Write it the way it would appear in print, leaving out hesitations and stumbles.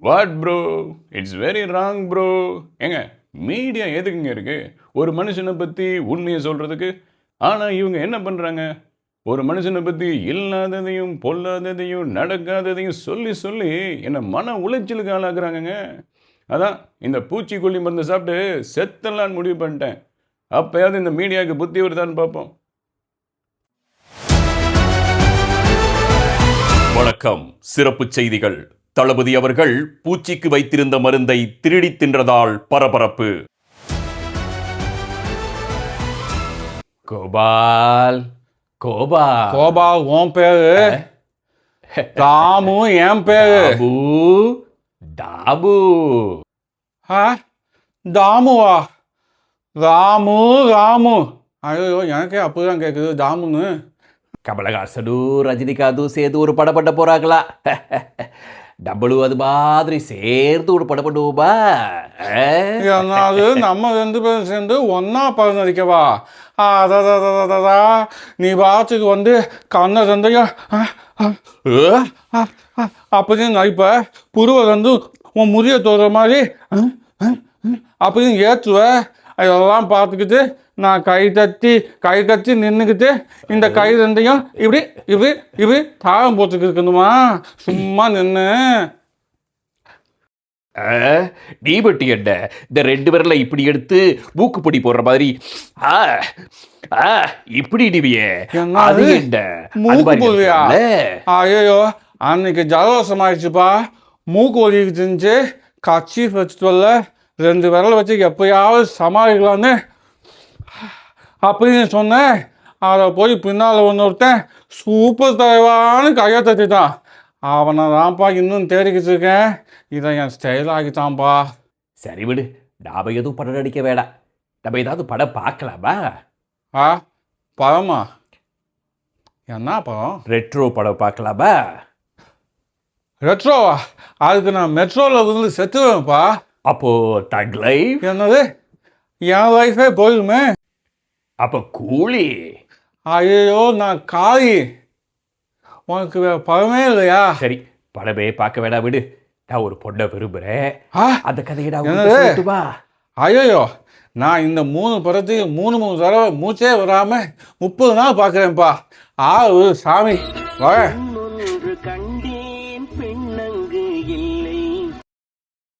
What bro, it's very wrong bro. ஏங்க, media எதுக்குங்க இருக்கு? ஒரு மனுஷனை பற்றி உண்மையை சொல்கிறதுக்கு. ஆனால் இவங்க என்ன பண்ணுறாங்க? ஒரு மனுஷனை பற்றி இல்லாததையும் பொல்லாததையும் நடக்காததையும் சொல்லி சொல்லி என்னை மன உளைச்சலுக்கு ஆளாக்குறாங்கங்க. அதான் இந்த பூச்சிக்கொல்லி மருந்து சாப்பிட்டு செத்தலான்னு முடிவு பண்ணிட்டேன். அப்போயாவது இந்த மீடியாவுக்கு புத்தி வருதான்னு பார்ப்போம். வணக்கம். சிறப்பு செய்திகள். தளபதி அவர்கள் பூச்சிக்கு வைத்திருந்த மருந்தை திருடி தின்றதால் பரபரப்பு. கோபால் கோபால் கோபால் உன் பேரு, ராமு என் பேரு. டாபு தாமுவா? ராமு ராமு. ஐயோ, எனக்கே அப்படிதான் கேட்குது தாமுன்னு. கமலஹாசனு ரஜினிகாந்து சேர்ந்து ஒரு படம் பண்ண போறாங்களா? டபுளு அது மாதிரி சேர்ந்து ஒரு படம் பண்ணுவோமா? என்னாவது நம்ம 2 பேரும் சேர்ந்து ஒன்னா படம் நடிக்கவா? அதான் நீ பாத்துக்கு வந்து கண்ணை ரெண்டையும் அப்படின்னு நடிப்ப. புருவை வந்து உன் முறிய தோற மாதிரி அப்படின்னு ஏற்றுவ. இதெல்லாம் பார்த்துக்கிட்டு நான் கை தட்டி நின்றுக்கிட்டு இந்த கை ரெண்டையும் இப்படி இப்படி இப்படி தாளம் போட்டுக்கு இருக்கணுமா? சும்மா நின்று நீ பட்டி என்ன இந்த 2 விரல இப்படி எடுத்து மூக்குப்பொடி போடுற மாதிரி இப்படி இடிவியே. அது என்ன மூக்கு போடுவியா? ஐயோ, அன்னைக்கு ஜலதோஷம் ஆயிடுச்சுப்பா. மூக்கு ஒலிக்கு செஞ்சு கட்சி வச்சுட்டு 2 விரல் வச்சு எப்பயாவது சமாளிக்கலான்னு அப்படின்னு சொன்னேன். அதை போய் பின்னால் ஒருத்தன் சூப்பர் தலைவான்னு கையை தட்டிட்டான். அவனை தான்ப்பா இன்னும் தேடிக்கிட்டு இருக்கேன். இதை என் ஸ்டைல் ஆகிட்டான்ப்பா. சரி விடு, நாம எதுவும் படம் நடிக்க வேண்டாம். நம்ம ஏதாவது படம் பார்க்கலாமா? படமா? என்ன படம்? ரெட்ரோ படம் பார்க்கலாமா? ரெட்ரோவா? அதுக்கு நான் மெட்ரோவில் இருந்து செத்துவேன்ப்பா. அப்போ தக் லைஃப்? என்னது, என் லைஃபே போயிடுமே. அப்போ கூலி? ஐயோ, நான் காளி. உனக்கு வேற படமே இல்லையா? சரி, படமே பார்க்க வேண்டாம் விடு. நான் ஒரு பொண்ணை விரும்புகிறேன். அந்த கதையை என்னது? ஐயோ, நான் இந்த 3 படத்தையும் 3 தடவை மூச்சே வராமல் 30 நாள் பார்க்குறேன்ப்பா. சாமி வர.